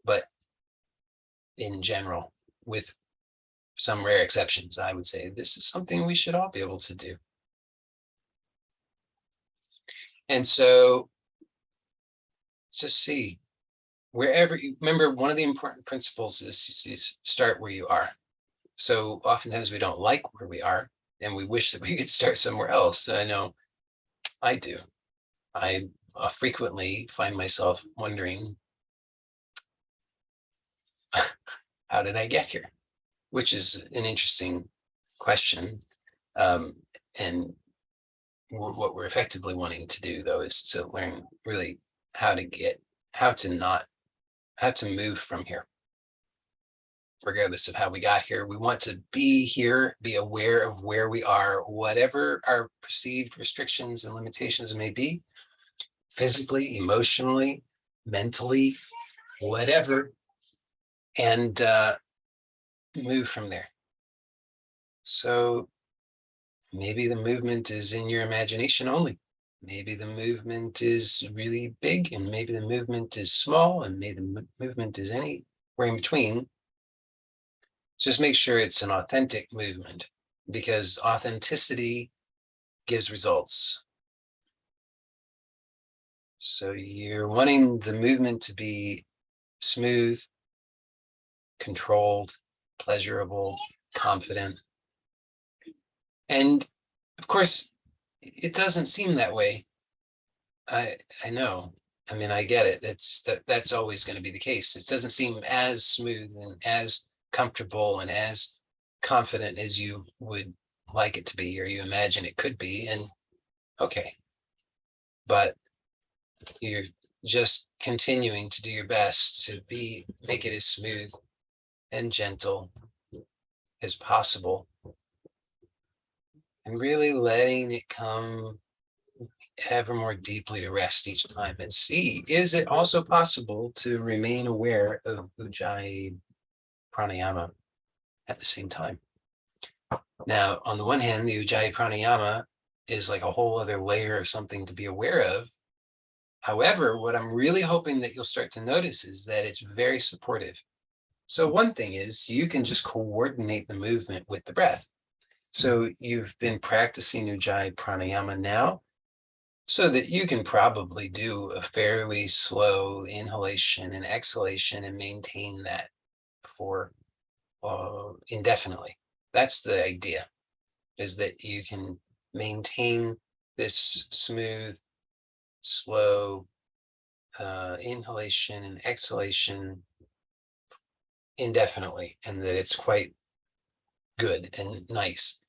[SPEAKER 1] but in general, with some rare exceptions, I would say this is something we should all be able to do. And so just see, wherever you remember, one of the important principles is start where you are. So oftentimes we don't like where we are and we wish that we could start somewhere else. I know I do. I frequently find myself wondering, how did I get here? Which is an interesting question. And what we're effectively wanting to do, though, is to learn really how to move from here, regardless of how we got here. We want to be here, be aware of where we are, whatever our perceived restrictions and limitations may be, physically, emotionally, mentally, whatever, and move from there. So maybe the movement is in your imagination only. Maybe the movement is really big, and maybe the movement is small, and maybe the movement is anywhere in between. Just make sure it's an authentic movement, because authenticity gives results. So you're wanting the movement to be smooth, controlled, pleasurable, confident. And of course, it doesn't seem that way. I know. I mean, I get it. That's always going to be the case. It doesn't seem as smooth and as comfortable and as confident as you would like it to be, or you imagine it could be, and okay. But you're just continuing to do your best to make it as smooth and gentle as possible, and really letting it come ever more deeply to rest each time, and see, is it also possible to remain aware of Ujjayi Pranayama at the same time? Now, on the one hand, the Ujjayi Pranayama is like a whole other layer of something to be aware of. However, what I'm really hoping that you'll start to notice is that it's very supportive. So one thing is you can just coordinate the movement with the breath. So you've been practicing Ujjayi Pranayama now, so that you can probably do a fairly slow inhalation and exhalation and maintain that for indefinitely. That's the idea, is that you can maintain this smooth, slow inhalation and exhalation indefinitely, and that it's quite good and nice.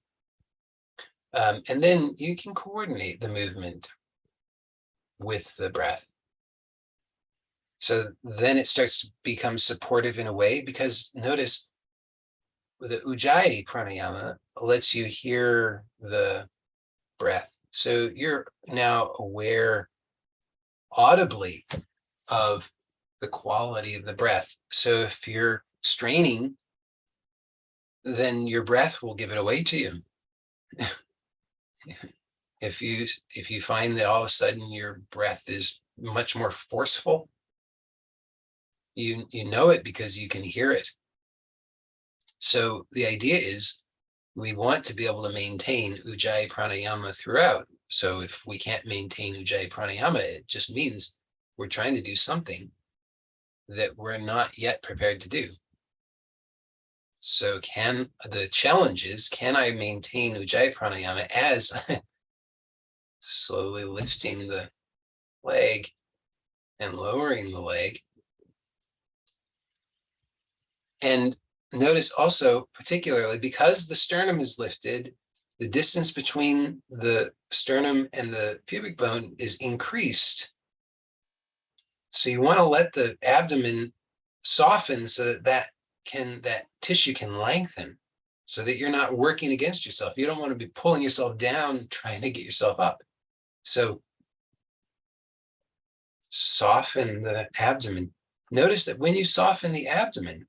[SPEAKER 1] And then you can coordinate the movement with the breath. So then it starts to become supportive in a way, because notice the Ujjayi Pranayama lets you hear the breath. So you're now aware audibly of the quality of the breath. So if you're straining, then your breath will give it away to you. If you find that all of a sudden your breath is much more forceful, you know it because you can hear it. So the idea is we want to be able to maintain Ujjayi Pranayama throughout. So if we can't maintain Ujjayi Pranayama, it just means we're trying to do something that we're not yet prepared to do. So the challenge is, can I maintain Ujjayi Pranayama as slowly lifting the leg and lowering the leg? And notice also, particularly because the sternum is lifted, the distance between the sternum and the pubic bone is increased. So you want to let the abdomen soften so that that tissue can lengthen, so that you're not working against yourself. You don't want to be pulling yourself down trying to get yourself up. So soften the abdomen. Notice that when you soften the abdomen,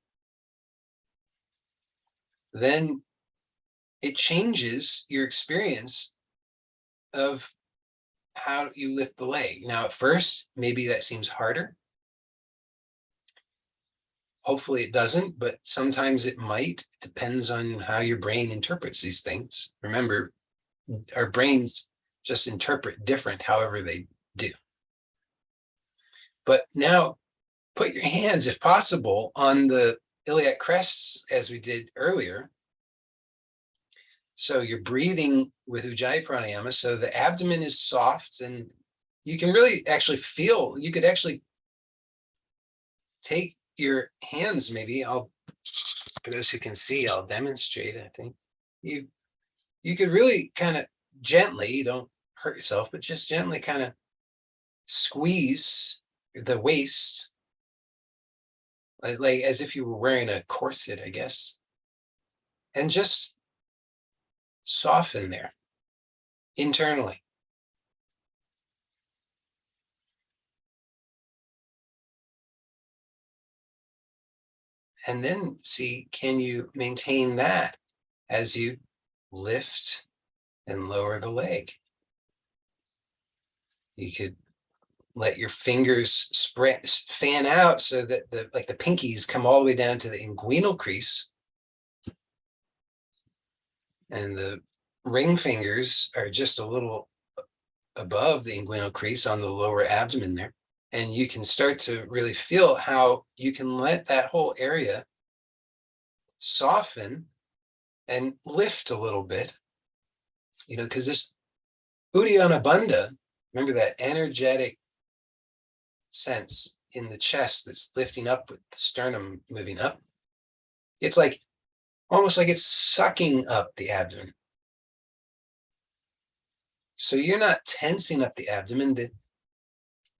[SPEAKER 1] then it changes your experience of how you lift the leg. Now, at first, maybe that seems harder. Hopefully it doesn't, but sometimes it might. It depends on how your brain interprets these things. Remember, our brains just interpret different however they do. But now put your hands, if possible, on the iliac crests as we did earlier. So you're breathing with Ujjayi Pranayama, so the abdomen is soft, and you can really actually feel, you could actually take your hands, maybe for those who can see, I'll demonstrate, I think. You could really kind of gently, don't hurt yourself, but just gently kind of squeeze the waist, like as if you were wearing a corset, I guess, and just soften there internally. And then see, can you maintain that as you lift and lower the leg? You could let your fingers fan out so that the pinkies come all the way down to the inguinal crease, and the ring fingers are just a little above the inguinal crease on the lower abdomen there. And you can start to really feel how you can let that whole area soften and lift a little bit, because this Uddiyana Bandha, remember that energetic sense in the chest that's lifting up with the sternum moving up. It's like almost like it's sucking up the abdomen. So you're not tensing up the abdomen. The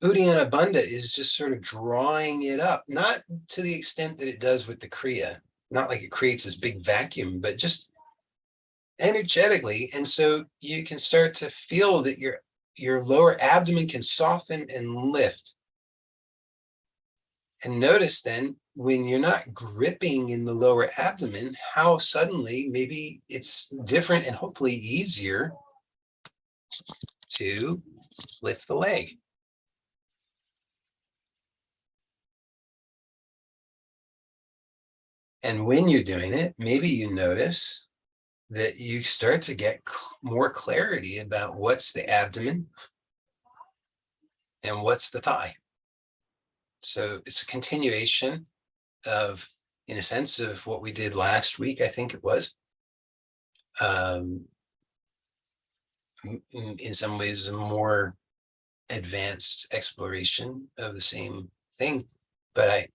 [SPEAKER 1] Uddiyana Bandha is just sort of drawing it up, not to the extent that it does with the Kriya, not like it creates this big vacuum, but just energetically. And so you can start to feel that your lower abdomen can soften and lift. And notice then, when you're not gripping in the lower abdomen, how suddenly maybe it's different and hopefully easier to lift the leg. And when you're doing it, maybe you notice that you start to get more clarity about what's the abdomen and what's the thigh. So it's a continuation of, in a sense, of what we did last week, I think it was. In some ways, a more advanced exploration of the same thing. But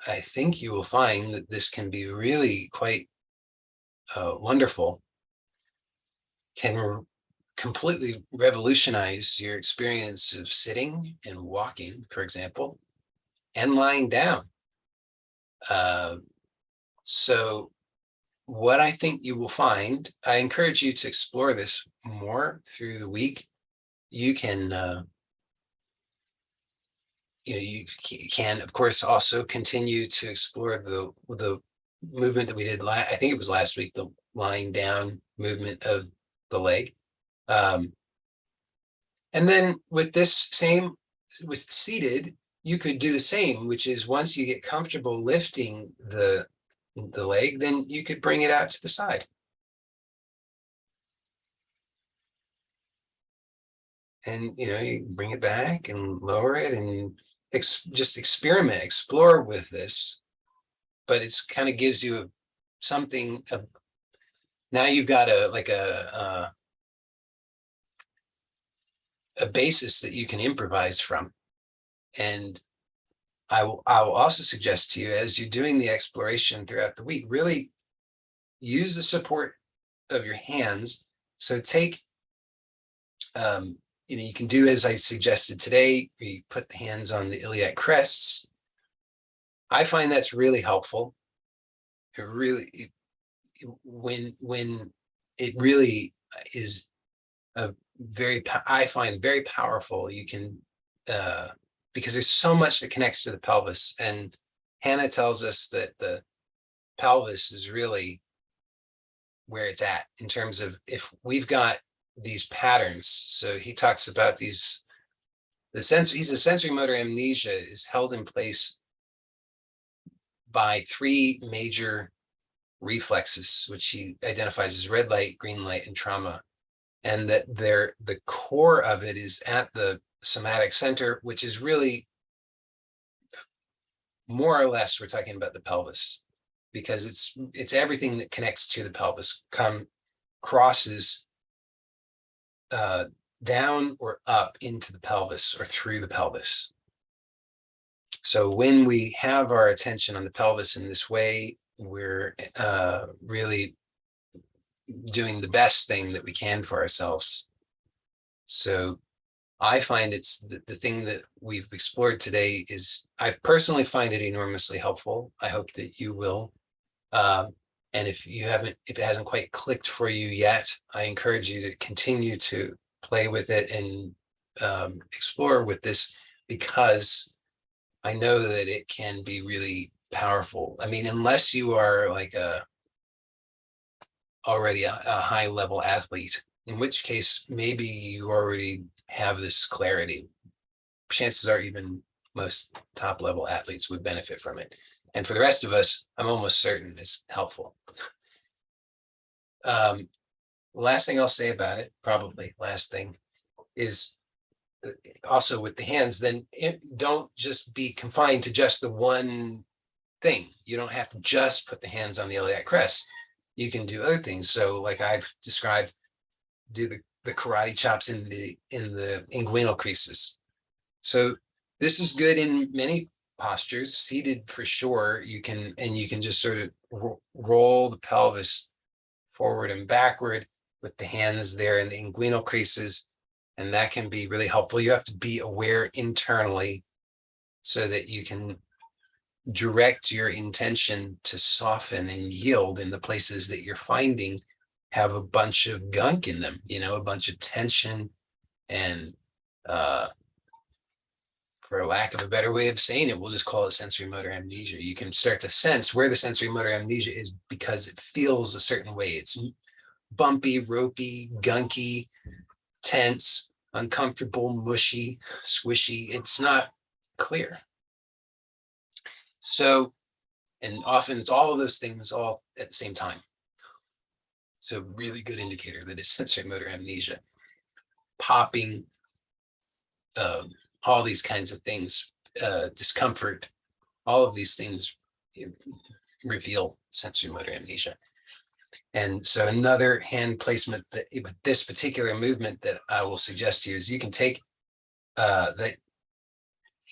[SPEAKER 1] I think you will find that this can be really quite wonderful, can completely revolutionize your experience of sitting and walking, for example, and lying down. So what I think you will find, I encourage you to explore this more through the week. You can, you can, of course, also continue to explore the movement that we did. I think it was last week, the lying down movement of the leg. And then with seated, you could do the same, which is once you get comfortable lifting the leg, then you could bring it out to the side. And, you bring it back and lower it and just experiment, explore with this. But it's kind of gives you something. Now you've got a basis that you can improvise from. And I will also suggest to you, as you're doing the exploration throughout the week, really use the support of your hands. So take, you can do as I suggested today, you put the hands on the iliac crests. I find that's really helpful. It really, when it really is I find very powerful. You can, because there's so much that connects to the pelvis, and Hannah tells us that the pelvis is really where it's at in terms of if we've got these patterns. So he talks about he's a sensory motor amnesia is held in place by three major reflexes, which he identifies as red light, green light, and trauma. And that the core of it is at the somatic center, which is really more or less, we're talking about the pelvis, because it's everything that connects to the pelvis crosses down or up into the pelvis or through the pelvis. So when we have our attention on the pelvis in this way, we're really doing the best thing that we can for ourselves. So I find it's the thing that we've explored today is, I personally find it enormously helpful. I hope that you will. And if it hasn't quite clicked for you yet, I encourage you to continue to play with it and explore with this, because I know that it can be really powerful. I mean, unless you are like already a high level athlete, in which case maybe you already have this clarity. Chances are even most top level athletes would benefit from it. And for the rest of us, I'm almost certain it's helpful. Last thing I'll say about it, probably last thing, is also with the hands, then don't just be confined to just the one thing. You don't have to just put the hands on the iliac crest. You can do other things. So like I've described, do the karate chops in the inguinal creases. So this is good in many postures. Seated for sure, you can just sort of roll the pelvis forward and backward with the hands there in the inguinal creases, and that can be really helpful. You have to be aware internally so that you can direct your intention to soften and yield in the places that you're finding have a bunch of gunk in them, a bunch of tension and for lack of a better way of saying it, we'll just call it sensory motor amnesia. You can start to sense where the sensory motor amnesia is because it feels a certain way. It's bumpy, ropey, gunky, tense, uncomfortable, mushy, squishy. It's not clear. So, and often it's all of those things all at the same time. It's a really good indicator that it's sensory motor amnesia. Popping, all these kinds of things, discomfort, all of these things reveal sensory motor amnesia. And so another hand placement that with this particular movement that I will suggest to you is you can take the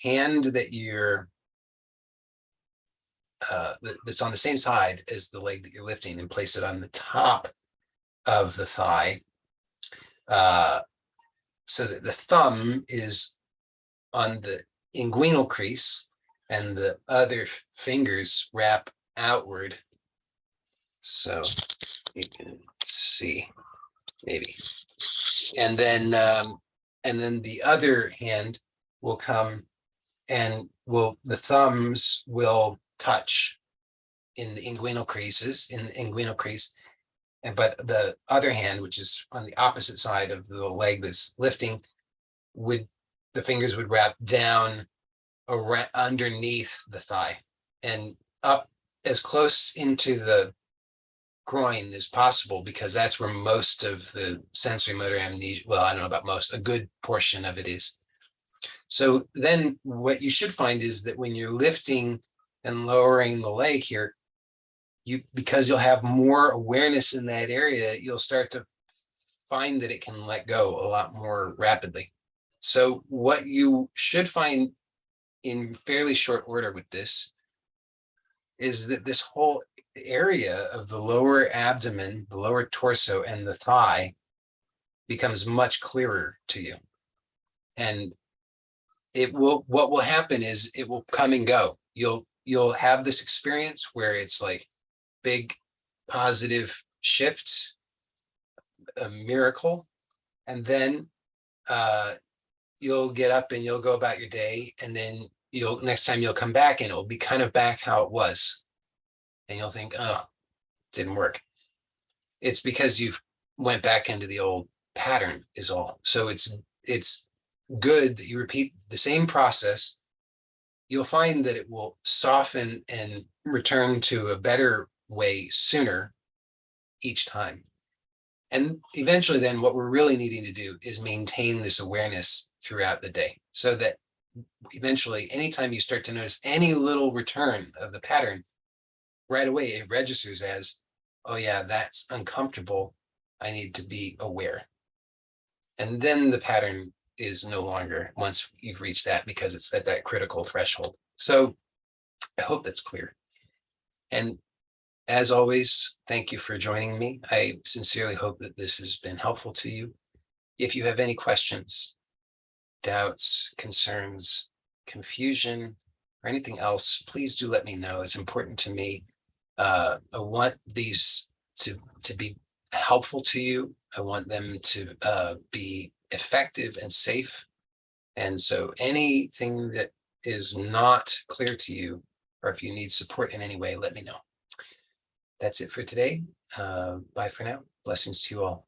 [SPEAKER 1] hand that you're that's on the same side as the leg that you're lifting and place it on the top of the thigh, so that the thumb is on the inguinal crease and the other fingers wrap outward. So you can see maybe, and then the other hand will come and the thumbs will touch in the inguinal creases, but the other hand, which is on the opposite side of the leg that's lifting, the fingers would wrap down underneath the thigh and up as close into the groin as possible, because that's where most of the sensory motor amnesia, well, I don't know about most, a good portion of it is. So then what you should find is that when you're lifting and lowering the leg here, because you'll have more awareness in that area, you'll start to find that it can let go a lot more rapidly. So what you should find in fairly short order with this is that this whole area of the lower abdomen, the lower torso, and the thigh becomes much clearer to you. And what will happen is it will come and go. You'll have this experience where it's like big positive shift, a miracle, and then you'll get up and you'll go about your day, and then next time you'll come back and it'll be kind of back how it was, and you'll think, oh, it didn't work. It's because you've went back into the old pattern is all. So it's good that you repeat the same process. You'll find that it will soften and return to a better way sooner each time. And eventually then what we're really needing to do is maintain this awareness throughout the day, so that eventually anytime you start to notice any little return of the pattern, right away it registers as, oh yeah, that's uncomfortable, I need to be aware. And then the pattern is no longer, once you've reached that, because it's at that critical threshold. So I hope that's clear. And as always, thank you for joining me. I sincerely hope that this has been helpful to you. If you have any questions, doubts, concerns, confusion, or anything else, please do let me know. It's important to me. I want these to be helpful to you. I want them to be effective and safe. And so anything that is not clear to you, or if you need support in any way, let me know. That's it for today. Bye for now. Blessings to you all.